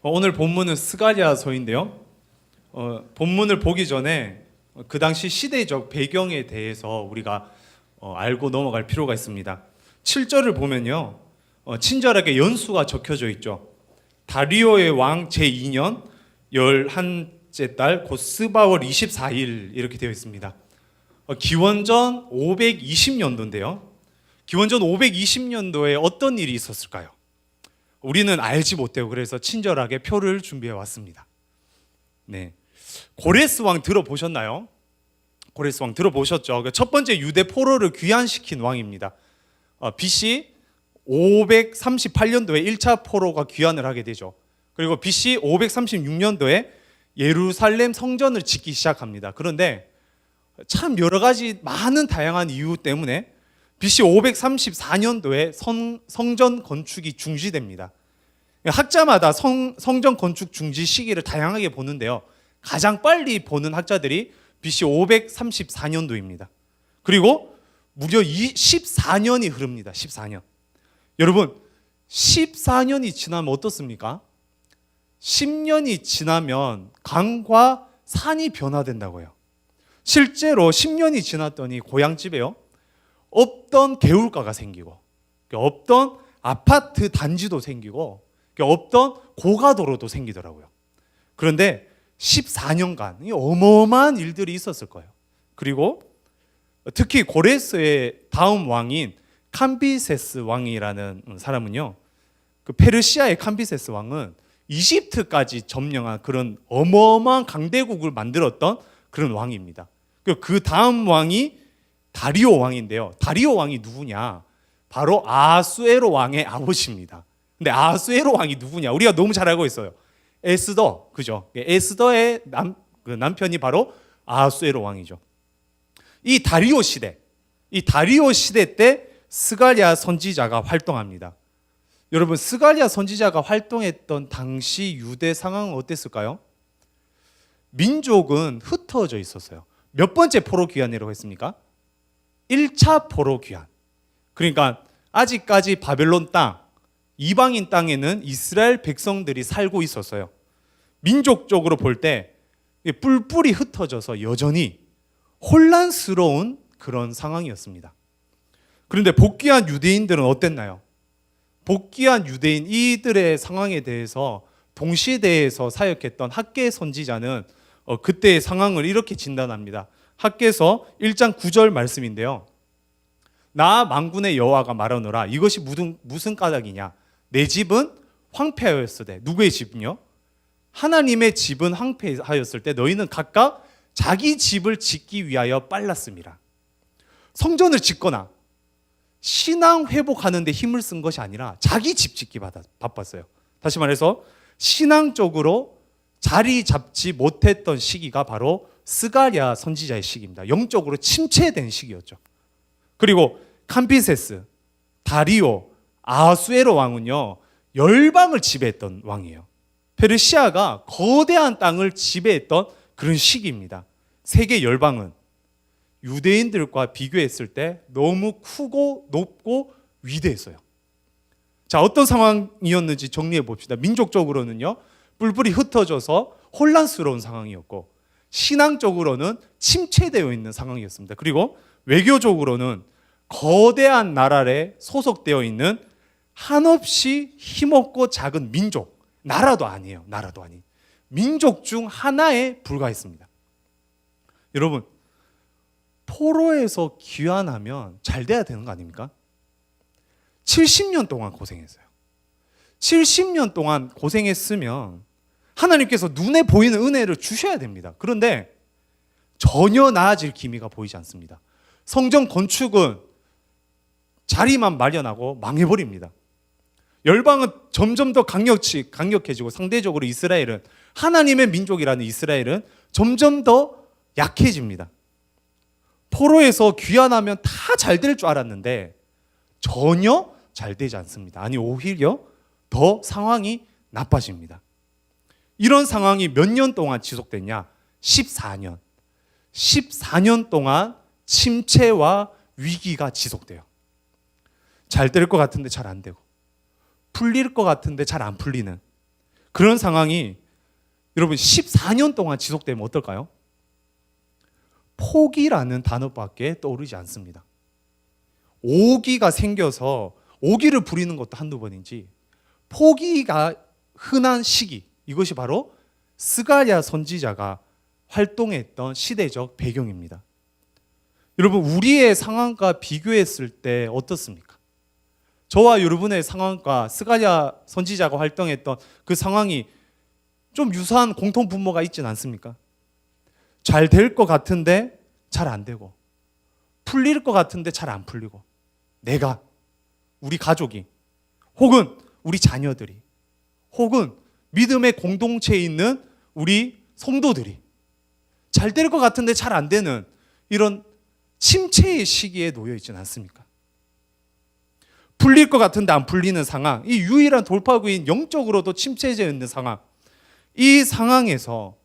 오늘 본문은 스가랴서인데요. 본문을 보기 전에 그 당시 시대적 배경에 대해서 우리가 알고 넘어갈 필요가 있습니다. 7절을 보면요, 친절하게 연수가 적혀져 있죠. 다리오의 왕 제2년 11째 달 곧 스바월 24일 이렇게 되어 있습니다. 기원전 520년도인데요. 기원전 520년도에 어떤 일이 있었을까요? 우리는 알지 못해요. 그래서 친절하게 표를 준비해 왔습니다. 네, 고레스 왕 들어보셨나요? 고레스 왕 들어보셨죠? 첫 번째 유대 포로를 귀환시킨 왕입니다. BC 538년도에 1차 포로가 귀환을 하게 되죠. 그리고 BC 536년도에 예루살렘 성전을 짓기 시작합니다. 그런데 참 여러 가지 많은 다양한 이유 때문에 BC 534년도에 성전 건축이 중지됩니다. 학자마다 성전 건축 중지 시기를 다양하게 보는데요. 가장 빨리 보는 학자들이 BC 534년도입니다. 그리고 무려 14년이 흐릅니다. 14년. 여러분, 14년이 지나면 어떻습니까? 10년이 지나면 강과 산이 변화된다고요. 실제로 10년이 지났더니 고향집에요, 없던 개울가가 생기고, 없던 아파트 단지도 생기고, 없던 고가도로도 생기더라고요. 그런데 14년간 어마어마한 일들이 있었을 거예요. 그리고 특히 고레스의 다음 왕인 캄비세스 왕이라는 사람은요, 그 페르시아의 캄비세스 왕은 이집트까지 점령한 그런 어마어마한 강대국을 만들었던 그런 왕입니다. 그 다음 왕이 다리오 왕인데요. 다리오 왕이 누구냐? 바로 아하수에로 왕의 아버지입니다. 근데 아하수에로 왕이 누구냐? 우리가 너무 잘 알고 있어요. 에스더, 그죠? 에스더의 남편이 바로 아하수에로 왕이죠. 이 다리오 시대 때 스가랴 선지자가 활동합니다. 여러분, 스가랴 선지자가 활동했던 당시 유대 상황은 어땠을까요? 민족은 흩어져 있었어요. 몇 번째 포로 귀환이라고 했습니까? 1차 포로 귀환. 그러니까 아직까지 바벨론 땅, 이방인 땅에는 이스라엘 백성들이 살고 있었어요. 민족적으로 볼 때 뿔뿔이 흩어져서 여전히 혼란스러운 그런 상황이었습니다. 그런데 복귀한 유대인들은 어땠나요? 복귀한 유대인 이들의 상황에 대해서 동시대에서 사역했던 학개 선지자는 그때의 상황을 이렇게 진단합니다. 학개서 1장 9절 말씀인데요. 나 만군의 여호와가 말하노라. 이것이 무슨 까닭이냐? 내 집은 황폐하였으되. 누구의 집은요? 하나님의 집은 황폐하였을 때 너희는 각각 자기 집을 짓기 위하여 빨랐습니다. 성전을 짓거나 신앙 회복하는 데 힘을 쓴 것이 아니라 자기 집 짓기 바빴어요. 다시 말해서 신앙적으로 자리 잡지 못했던 시기가 바로 스가랴 선지자의 시기입니다. 영적으로 침체된 시기였죠. 그리고 캄비세스, 다리오, 아하수에로 왕은요, 열방을 지배했던 왕이에요. 페르시아가 거대한 땅을 지배했던 그런 시기입니다. 세계 열방은 유대인들과 비교했을 때 너무 크고 높고 위대했어요. 자, 어떤 상황이었는지 정리해 봅시다. 민족적으로는요, 뿔뿔이 흩어져서 혼란스러운 상황이었고, 신앙적으로는 침체되어 있는 상황이었습니다. 그리고 외교적으로는 거대한 나라에 소속되어 있는 한없이 힘없고 작은 민족, 나라도 아니에요. 나라도 아닌 민족 중 하나에 불과했습니다. 여러분, 포로에서 귀환하면 잘 돼야 되는 거 아닙니까? 70년 동안 고생했어요. 70년 동안 고생했으면 하나님께서 눈에 보이는 은혜를 주셔야 됩니다. 그런데 전혀 나아질 기미가 보이지 않습니다. 성전 건축은 자리만 마련하고 망해버립니다. 열방은 점점 더 강력해지고, 상대적으로 이스라엘은, 하나님의 민족이라는 이스라엘은 점점 더 약해집니다. 포로에서 귀환하면 다 잘 될 줄 알았는데 전혀 잘 되지 않습니다. 아니, 오히려 더 상황이 나빠집니다. 이런 상황이 몇 년 동안 지속됐냐? 14년. 14년 동안 침체와 위기가 지속돼요. 잘 될 것 같은데 잘 안 되고, 풀릴 것 같은데 잘 안 풀리는, 그런 상황이 여러분 14년 동안 지속되면 어떨까요? 포기라는 단어밖에 떠오르지 않습니다. 오기가 생겨서 오기를 부리는 것도 한두 번인지 포기가 흔한 시기, 이것이 바로 스가랴 선지자가 활동했던 시대적 배경입니다. 여러분, 우리의 상황과 비교했을 때 어떻습니까? 저와 여러분의 상황과 스가랴 선지자가 활동했던 그 상황이 좀 유사한 공통 분모가 있진 않습니까? 잘 될 것 같은데 잘 안 되고, 풀릴 것 같은데 잘 안 풀리고, 내가, 우리 가족이, 혹은 우리 자녀들이, 혹은 믿음의 공동체에 있는 우리 성도들이 잘 될 것 같은데 잘 안 되는 이런 침체의 시기에 놓여 있지는 않습니까? 풀릴 것 같은데 안 풀리는 상황, 이 유일한 돌파구인 영적으로도 침체되어 있는 상황, 이 상황에서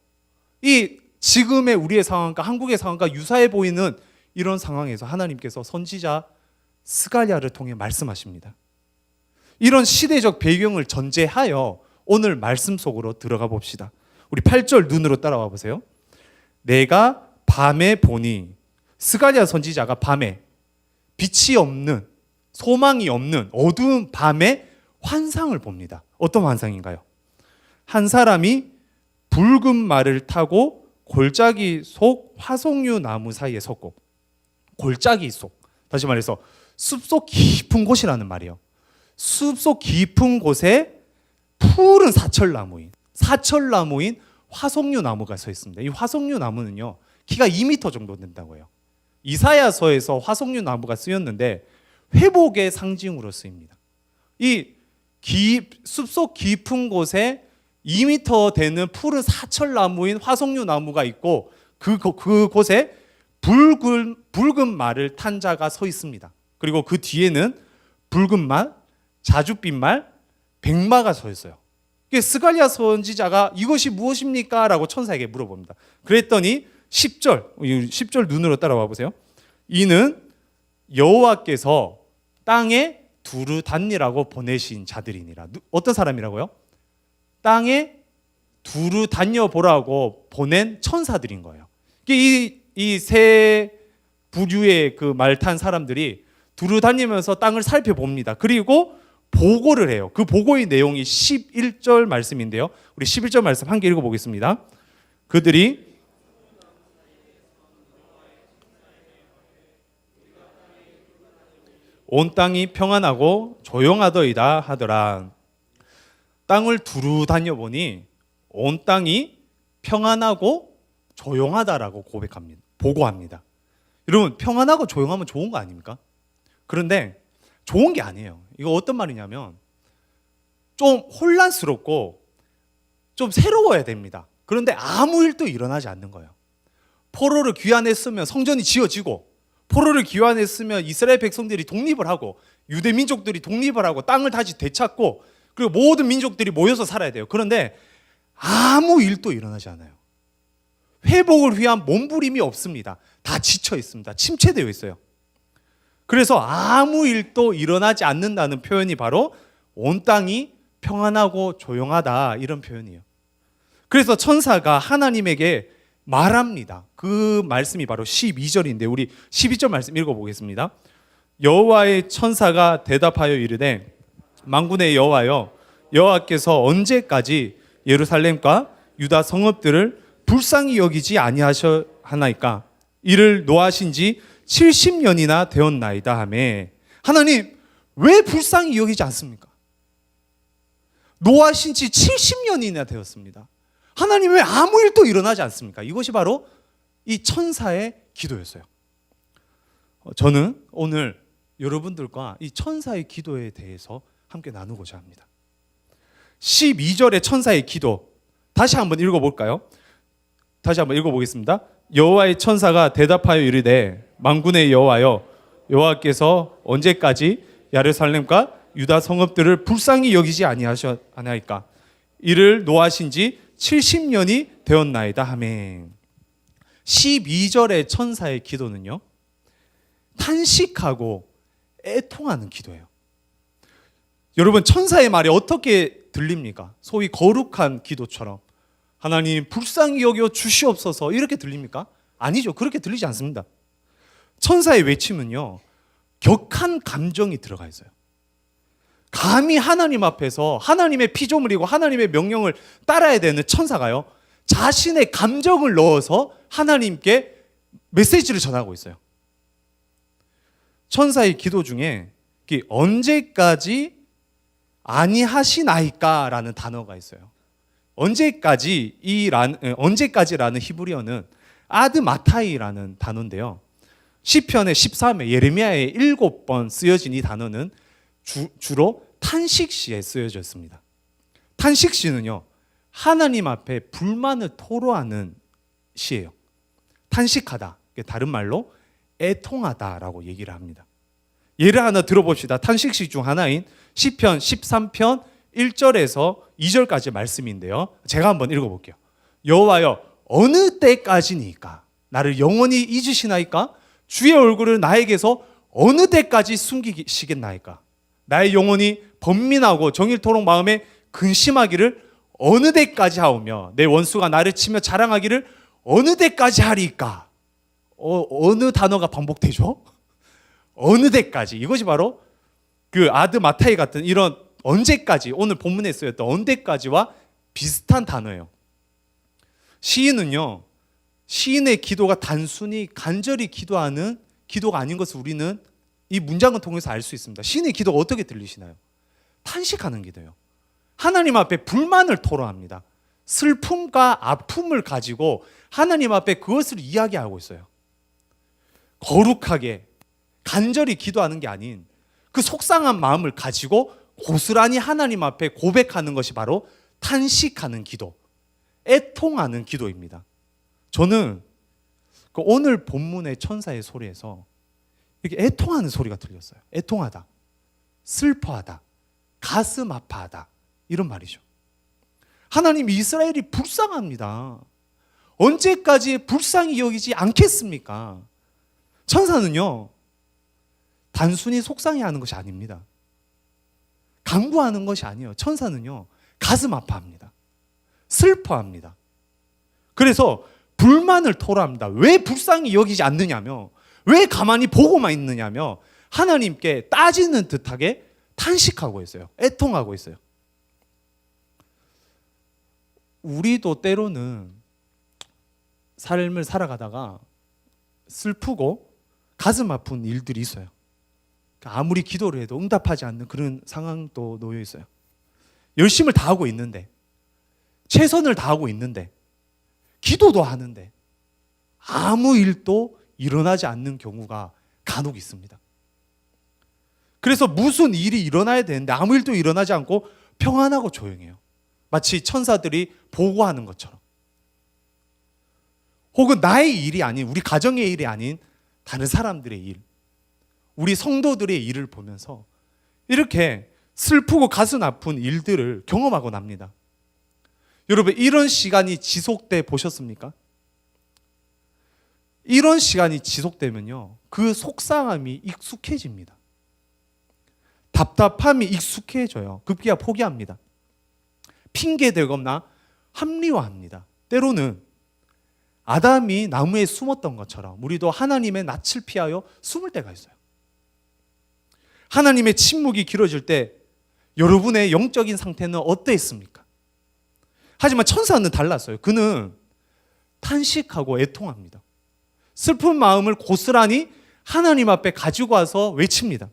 이 지금의 우리의 상황과 한국의 상황과 유사해 보이는 이런 상황에서 하나님께서 선지자 스가랴를 통해 말씀하십니다. 이런 시대적 배경을 전제하여 오늘 말씀 속으로 들어가 봅시다. 우리 8절 눈으로 따라와 보세요. 내가 밤에 보니, 스가랴 선지자가 밤에 빛이 없는, 소망이 없는 어두운 밤에 환상을 봅니다. 어떤 환상인가요? 한 사람이 붉은 말을 타고 골짜기 속 화석류 나무 사이에 섰고, 골짜기 속, 다시 말해서 숲속 깊은 곳이라는 말이에요. 숲속 깊은 곳에 푸른 사철나무인 화석류 나무가 서 있습니다. 이 화석류 나무는요, 키가 2m 정도 된다고 해요. 이사야서에서 화석류 나무가 쓰였는데 회복의 상징으로 쓰입니다. 이 숲속 깊은 곳에 2m 되는 푸른 사철나무인 화석류 나무가 있고 그곳에 붉은 말을 탄 자가 서 있습니다. 그리고 그 뒤에는 붉은 말, 자줏빛 말, 백마가 서 있어요. 스가랴 선지자가 이것이 무엇입니까? 라고 천사에게 물어봅니다. 그랬더니 10절 눈으로 따라와 보세요. 이는 여호와께서 땅에 두루 다니라고 보내신 자들이니라. 어떤 사람이라고요? 땅에 두루 다녀보라고 보낸 천사들인 거예요. 이 세 부류의 그 말 탄 사람들이 두루 다니면서 땅을 살펴봅니다. 그리고 보고를 해요. 그 보고의 내용이 11절 말씀인데요. 우리 11절 말씀 함께 읽어보겠습니다. 그들이 온 땅이 평안하고 조용하더이다 하더라. 땅을 두루 다녀보니 온 땅이 평안하고 조용하다라고 보고합니다. 여러분, 평안하고 조용하면 좋은 거 아닙니까? 그런데 좋은 게 아니에요. 이거 어떤 말이냐면 좀 혼란스럽고 좀 새로워야 됩니다. 그런데 아무 일도 일어나지 않는 거예요. 포로를 귀환했으면 성전이 지어지고, 포로를 귀환했으면 이스라엘 백성들이 독립을 하고, 유대 민족들이 독립을 하고 땅을 다시 되찾고, 그리고 모든 민족들이 모여서 살아야 돼요. 그런데 아무 일도 일어나지 않아요. 회복을 위한 몸부림이 없습니다. 다 지쳐 있습니다. 침체되어 있어요. 그래서 아무 일도 일어나지 않는다는 표현이 바로 온 땅이 평안하고 조용하다, 이런 표현이에요. 그래서 천사가 하나님에게 말합니다. 그 말씀이 바로 12절인데 우리 12절 말씀 읽어보겠습니다. 여호와의 천사가 대답하여 이르되 만군의 여호와여, 여호와께서 언제까지 예루살렘과 유다 성읍들을 불쌍히 여기지 아니하셨나이까? 이를 노하신 지 70년이나 되었나이다 하매, 하나님 왜 불쌍히 여기지 않습니까? 노하신 지 70년이나 되었습니다. 하나님 왜 아무 일도 일어나지 않습니까? 이것이 바로 이 천사의 기도였어요. 저는 오늘 여러분들과 이 천사의 기도에 대해서 함께 나누고자 합니다. 12절의 천사의 기도 다시 한번 읽어볼까요? 다시 한번 읽어보겠습니다. 여호와의 천사가 대답하여 이르되 만군의 여호와여, 여호와께서 언제까지 예루살렘과 유다 성읍들을 불쌍히 여기지 아니하셨나이까? 이를 노하신 지 70년이 되었나이다 하매. 12절의 천사의 기도는요, 탄식하고 애통하는 기도예요. 여러분, 천사의 말이 어떻게 들립니까? 소위 거룩한 기도처럼 하나님 불쌍히 여겨 주시옵소서 이렇게 들립니까? 아니죠. 그렇게 들리지 않습니다. 천사의 외침은요, 격한 감정이 들어가 있어요. 감히 하나님 앞에서 하나님의 피조물이고 하나님의 명령을 따라야 되는 천사가요, 자신의 감정을 넣어서 하나님께 메시지를 전하고 있어요. 천사의 기도 중에 언제까지 아니하시나이까라는 단어가 있어요. 언제까지라는 히브리어는 아드마타이라는 단어인데요. 시편의 13회 예레미야의 7번 쓰여진 이 단어는 주로 탄식시에 쓰여졌습니다. 탄식시는요, 하나님 앞에 불만을 토로하는 시예요. 탄식하다, 다른 말로 애통하다라고 얘기를 합니다. 예를 하나 들어봅시다. 탄식시 중 하나인 시편 13편 1절에서 2절까지 말씀인데요, 제가 한번 읽어볼게요. 여호와여, 어느 때까지니까 나를 영원히 잊으시나이까? 주의 얼굴을 나에게서 어느 때까지 숨기시겠나이까? 나의 영혼이 번민하고 정일토록 마음에 근심하기를 어느 때까지 하오며 내 원수가 나를 치며 자랑하기를 어느 때까지 하리까? 어느 단어가 반복되죠? 어느 때까지. 이것이 바로 그 아드마타이 같은 이런 언제까지, 오늘 본문에 쓰였던 언제까지와 비슷한 단어예요. 시인은요, 시인의 기도가 단순히 간절히 기도하는 기도가 아닌 것을 우리는 이 문장을 통해서 알 수 있습니다. 시인의 기도가 어떻게 들리시나요? 탄식하는 기도예요. 하나님 앞에 불만을 토로합니다. 슬픔과 아픔을 가지고 하나님 앞에 그것을 이야기하고 있어요. 거룩하게 간절히 기도하는 게 아닌 그 속상한 마음을 가지고 고스란히 하나님 앞에 고백하는 것이 바로 탄식하는 기도, 애통하는 기도입니다. 저는 오늘 본문의 천사의 소리에서 이렇게 애통하는 소리가 들렸어요. 애통하다, 슬퍼하다, 가슴 아파하다, 이런 말이죠. 하나님, 이스라엘이 불쌍합니다. 언제까지 불쌍히 여기지 않겠습니까? 천사는요, 단순히 속상해하는 것이 아닙니다. 간구하는 것이 아니에요. 천사는요, 가슴 아파합니다. 슬퍼합니다. 그래서 불만을 토로합니다. 왜 불쌍히 여기지 않느냐며, 왜 가만히 보고만 있느냐며 하나님께 따지는 듯하게 탄식하고 있어요. 애통하고 있어요. 우리도 때로는 삶을 살아가다가 슬프고 가슴 아픈 일들이 있어요. 아무리 기도를 해도 응답하지 않는 그런 상황도 놓여 있어요. 열심을 다하고 있는데, 최선을 다하고 있는데, 기도도 하는데 아무 일도 일어나지 않는 경우가 간혹 있습니다. 그래서 무슨 일이 일어나야 되는데 아무 일도 일어나지 않고 평안하고 조용해요. 마치 천사들이 보고하는 것처럼. 혹은 나의 일이 아닌, 우리 가정의 일이 아닌 다른 사람들의 일, 우리 성도들의 일을 보면서 이렇게 슬프고 가슴 아픈 일들을 경험하고 납니다. 여러분, 이런 시간이 지속돼 보셨습니까? 이런 시간이 지속되면요, 그 속상함이 익숙해집니다. 답답함이 익숙해져요. 급기야 포기합니다. 핑계대거나 합리화합니다. 때로는 아담이 나무에 숨었던 것처럼 우리도 하나님의 낯을 피하여 숨을 때가 있어요. 하나님의 침묵이 길어질 때 여러분의 영적인 상태는 어떠했습니까? 하지만 천사는 달랐어요. 그는 탄식하고 애통합니다. 슬픈 마음을 고스란히 하나님 앞에 가지고 와서 외칩니다.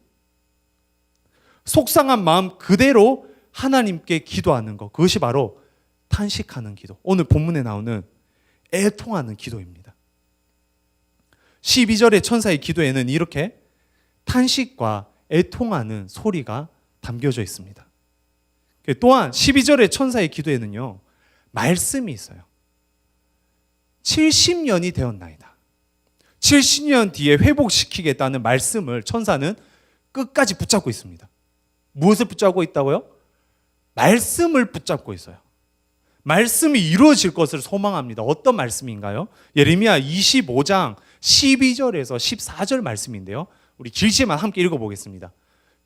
속상한 마음 그대로 하나님께 기도하는 것, 그것이 바로 탄식하는 기도, 오늘 본문에 나오는 애통하는 기도입니다. 12절의 천사의 기도에는 이렇게 탄식과 애통하는 소리가 담겨져 있습니다. 또한 12절의 천사의 기도에는요, 말씀이 있어요. 70년이 되었나이다. 70년 뒤에 회복시키겠다는 말씀을 천사는 끝까지 붙잡고 있습니다. 무엇을 붙잡고 있다고요? 말씀을 붙잡고 있어요. 말씀이 이루어질 것을 소망합니다. 어떤 말씀인가요? 예레미야 25장 12절에서 14절 말씀인데요, 우리 길지만 함께 읽어보겠습니다.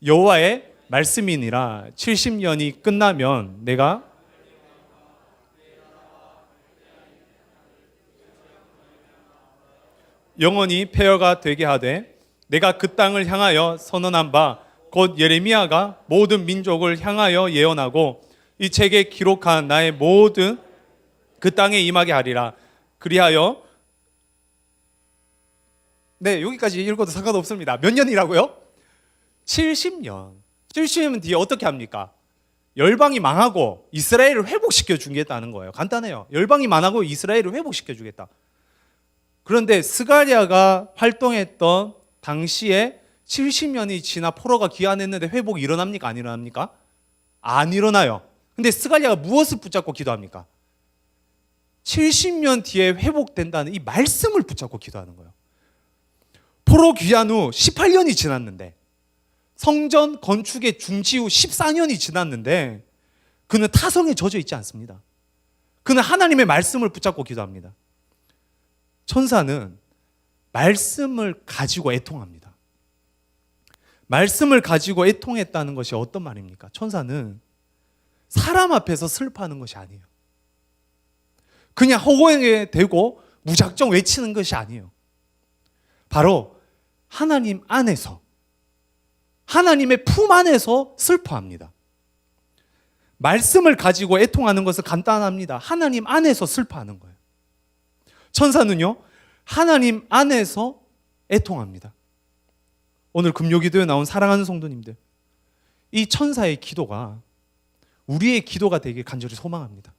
여호와의 말씀이니라 70년이 끝나면 내가 영원히 폐허가 되게 하되 내가 그 땅을 향하여 선언한 바 곧 예레미야가 모든 민족을 향하여 예언하고 이 책에 기록한 나의 모든 그 땅에 임하게 하리라. 그리하여 네, 여기까지 읽어도 상관없습니다. 몇 년이라고요? 70년. 70년 뒤에 어떻게 합니까? 열방이 망하고 이스라엘을 회복시켜 주겠다는 거예요. 간단해요. 열방이 망하고 이스라엘을 회복시켜 주겠다. 그런데 스가랴가 활동했던 당시에 70년이 지나 포로가 귀환했는데 회복이 일어납니까? 안 일어납니까? 안 일어나요. 근데 스가랴가 무엇을 붙잡고 기도합니까? 70년 뒤에 회복된다는 이 말씀을 붙잡고 기도하는 거예요. 포로 귀환 후 18년이 지났는데, 성전 건축의 중지 후 14년이 지났는데 그는 타성에 젖어 있지 않습니다. 그는 하나님의 말씀을 붙잡고 기도합니다. 천사는 말씀을 가지고 애통합니다. 말씀을 가지고 애통했다는 것이 어떤 말입니까? 천사는 사람 앞에서 슬퍼하는 것이 아니에요. 그냥 허공에 대고 무작정 외치는 것이 아니에요. 바로 하나님 안에서, 하나님의 품 안에서 슬퍼합니다. 말씀을 가지고 애통하는 것은 간단합니다. 하나님 안에서 슬퍼하는 거예요. 천사는요, 하나님 안에서 애통합니다. 오늘 금요기도에 나온 사랑하는 성도님들, 이 천사의 기도가 우리의 기도가 되길 간절히 소망합니다.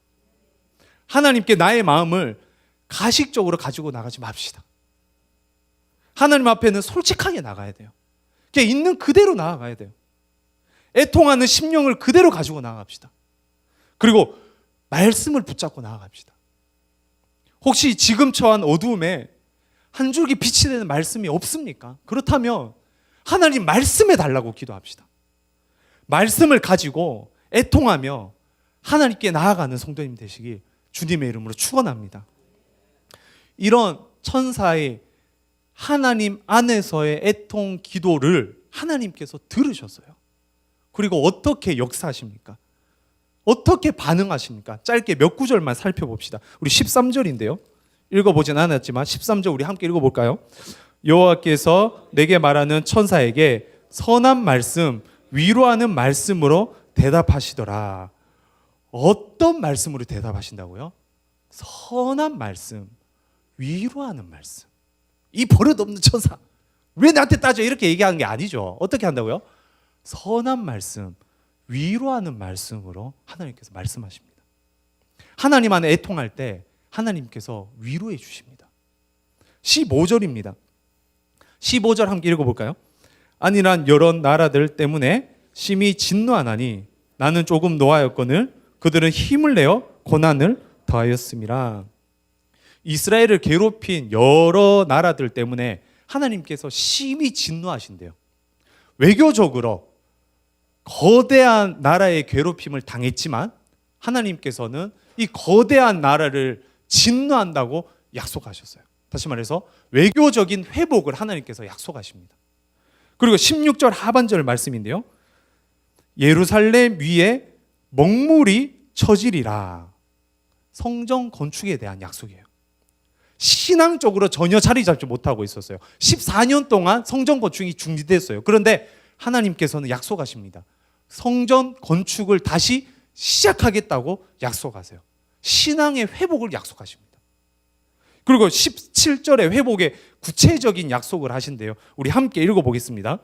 하나님께 나의 마음을 가식적으로 가지고 나가지 맙시다. 하나님 앞에는 솔직하게 나가야 돼요. 그냥 있는 그대로 나아가야 돼요. 애통하는 심령을 그대로 가지고 나아갑시다. 그리고 말씀을 붙잡고 나아갑시다. 혹시 지금 처한 어두움에 한 줄기 빛이 되는 말씀이 없습니까? 그렇다면 하나님 말씀해 달라고 기도합시다. 말씀을 가지고 애통하며 하나님께 나아가는 성도님 되시기 주님의 이름으로 축원합니다. 이런 천사의 하나님 안에서의 애통 기도를 하나님께서 들으셨어요. 그리고 어떻게 역사하십니까? 어떻게 반응하십니까? 짧게 몇 구절만 살펴봅시다. 우리 13절인데요. 읽어보진 않았지만 13절 우리 함께 읽어볼까요? 여호와께서 내게 말하는 천사에게 선한 말씀, 위로하는 말씀으로 대답하시더라. 어떤 말씀으로 대답하신다고요? 선한 말씀, 위로하는 말씀. 이 버릇없는 천사, 왜 나한테 따져? 이렇게 얘기하는 게 아니죠. 어떻게 한다고요? 선한 말씀, 위로하는 말씀으로 하나님께서 말씀하십니다. 하나님 안에 애통할 때 하나님께서 위로해 주십니다. 15절입니다. 15절 함께 읽어볼까요? 아니란 여러 나라들 때문에 심히 진노하나니 나는 조금 노하였거늘 그들은 힘을 내어 고난을 더하였음이라. 이스라엘을 괴롭힌 여러 나라들 때문에 하나님께서 심히 진노하신대요. 외교적으로 거대한 나라의 괴롭힘을 당했지만 하나님께서는 이 거대한 나라를 진노한다고 약속하셨어요. 다시 말해서 외교적인 회복을 하나님께서 약속하십니다. 그리고 16절 하반절 말씀인데요. 예루살렘 위에 먹물이 처지리라. 성전 건축에 대한 약속이에요. 신앙적으로 전혀 자리 잡지 못하고 있었어요. 14년 동안 성전 건축이 중지됐어요. 그런데 하나님께서는 약속하십니다. 성전 건축을 다시 시작하겠다고 약속하세요. 신앙의 회복을 약속하십니다. 그리고 17절에 회복의 구체적인 약속을 하신대요. 우리 함께 읽어보겠습니다.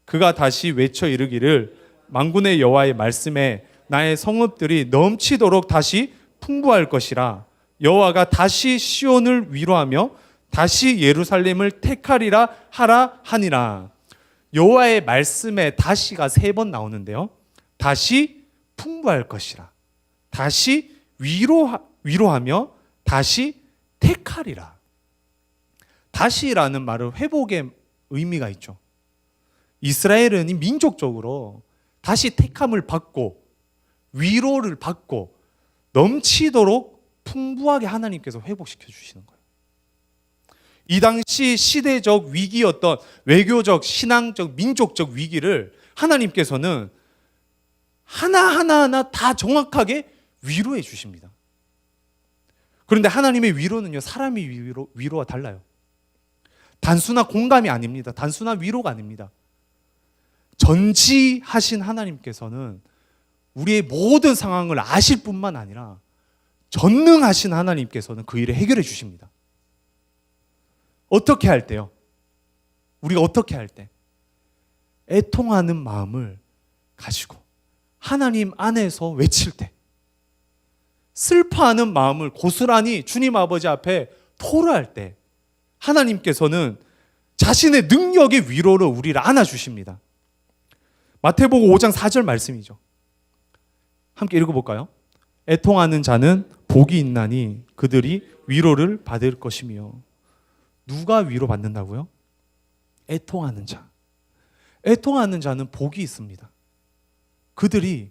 그가 다시 외쳐 이르기를 만군의 여호와의 말씀에 나의 성읍들이 넘치도록 다시 풍부할 것이라. 여호와가 다시 시온을 위로하며 다시 예루살렘을 택하리라 하라 하니라. 여호와의 말씀에 다시가 3번 나오는데요. 다시 풍부할 것이라. 다시 위로하며 다시 택하리라. 다시라는 말은 회복의 의미가 있죠. 이스라엘은 이 민족적으로 다시 택함을 받고 위로를 받고 넘치도록 풍부하게 하나님께서 회복시켜 주시는 거예요. 이 당시 시대적 위기였던 외교적, 신앙적, 민족적 위기를 하나님께서는 하나하나 다 정확하게 위로해 주십니다. 그런데 하나님의 위로는요, 사람의 위로와 달라요. 단순한 공감이 아닙니다. 단순한 위로가 아닙니다. 전지하신 하나님께서는 우리의 모든 상황을 아실 뿐만 아니라 전능하신 하나님께서는 그 일을 해결해 주십니다. 어떻게 할 때요? 우리가 어떻게 할 때? 애통하는 마음을 가지고 하나님 안에서 외칠 때, 슬퍼하는 마음을 고스란히 주님 아버지 앞에 토로할 때 하나님께서는 자신의 능력의 위로로 우리를 안아주십니다. 마태복음 5장 4절 말씀이죠. 함께 읽어볼까요? 애통하는 자는 복이 있나니 그들이 위로를 받을 것이며. 누가 위로받는다고요? 애통하는 자. 애통하는 자는 복이 있습니다. 그들이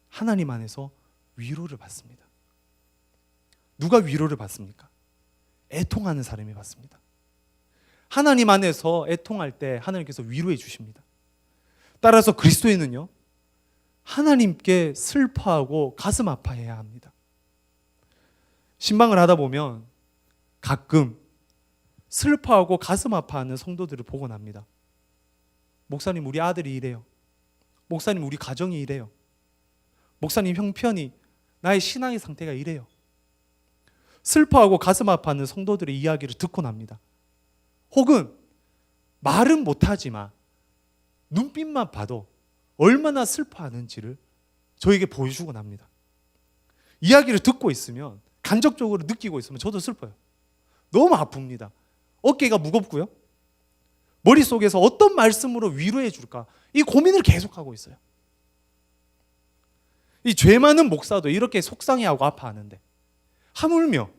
하나님 안에서 위로를 받습니다. 누가 위로를 받습니까? 애통하는 사람이 받습니다. 하나님 안에서 애통할 때 하나님께서 위로해 주십니다. 따라서 그리스도인은요, 하나님께 슬퍼하고 가슴 아파해야 합니다. 신방을 하다 보면 가끔 슬퍼하고 가슴 아파하는 성도들을 보곤 합니다. 목사님, 우리 아들이 이래요. 목사님, 우리 가정이 이래요. 목사님, 형편이, 나의 신앙의 상태가 이래요. 슬퍼하고 가슴 아파하는 성도들의 이야기를 듣곤 합니다. 혹은 말은 못하지만 눈빛만 봐도 얼마나 슬퍼하는지를 저에게 보여주곤 합니다. 이야기를 듣고 있으면, 간접적으로 느끼고 있으면 저도 슬퍼요. 너무 아픕니다. 어깨가 무겁고요. 머릿속에서 어떤 말씀으로 위로해 줄까, 이 고민을 계속하고 있어요. 이 죄 많은 목사도 이렇게 속상해하고 아파하는데, 하물며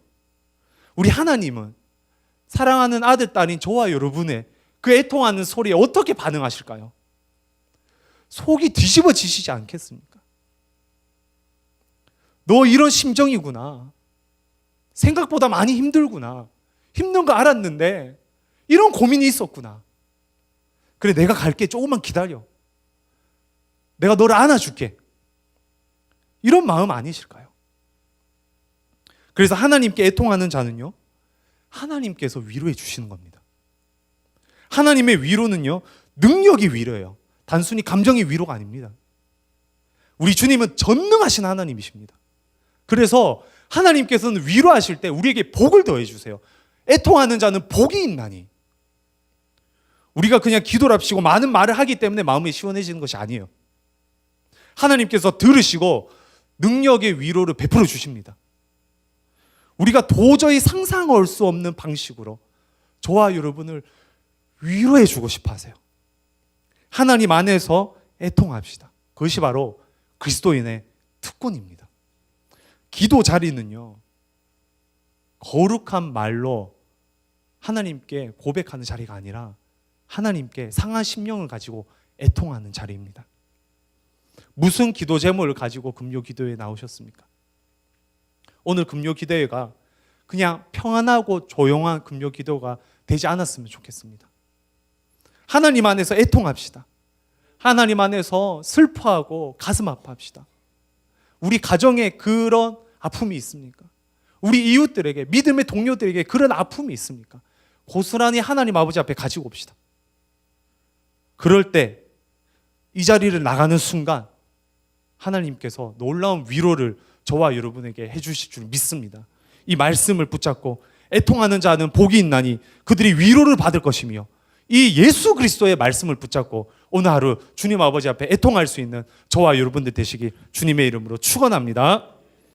우리 하나님은 사랑하는 아들, 딸인 저와 여러분의 그 애통하는 소리에 어떻게 반응하실까요? 속이 뒤집어지시지 않겠습니까? 너 이런 심정이구나. 생각보다 많이 힘들구나. 힘든 거 알았는데 이런 고민이 있었구나. 그래, 내가 갈게. 조금만 기다려. 내가 너를 안아줄게. 이런 마음 아니실까요? 그래서 하나님께 애통하는 자는요, 하나님께서 위로해 주시는 겁니다. 하나님의 위로는요, 능력이 위로예요. 단순히 감정의 위로가 아닙니다. 우리 주님은 전능하신 하나님이십니다. 그래서 하나님께서는 위로하실 때 우리에게 복을 더해 주세요. 애통하는 자는 복이 있나니. 우리가 그냥 기도랍시고 많은 말을 하기 때문에 마음이 시원해지는 것이 아니에요. 하나님께서 들으시고 능력의 위로를 베풀어 주십니다. 우리가 도저히 상상할 수 없는 방식으로 저와 여러분을 위로해 주고 싶어 하세요. 하나님 안에서 애통합시다. 그것이 바로 그리스도인의 특권입니다. 기도 자리는요, 거룩한 말로 하나님께 고백하는 자리가 아니라 하나님께 상한 심령을 가지고 애통하는 자리입니다. 무슨 기도 제목을 가지고 금요 기도회에 나오셨습니까? 오늘 금요 기도회가 그냥 평안하고 조용한 금요 기도가 되지 않았으면 좋겠습니다. 하나님 안에서 애통합시다. 하나님 안에서 슬퍼하고 가슴 아파합시다. 우리 가정에 그런 아픔이 있습니까? 우리 이웃들에게, 믿음의 동료들에게 그런 아픔이 있습니까? 고스란히 하나님 아버지 앞에 가지고 옵시다. 그럴 때 이 자리를 나가는 순간 하나님께서 놀라운 위로를 저와 여러분에게 해주실 줄 믿습니다. 이 말씀을 붙잡고 애통하는 자는 복이 있나니 그들이 위로를 받을 것이며, 이 예수 그리스도의 말씀을 붙잡고 오늘 하루 주님 아버지 앞에 애통할 수 있는 저와 여러분들 되시기 주님의 이름으로 축원합니다.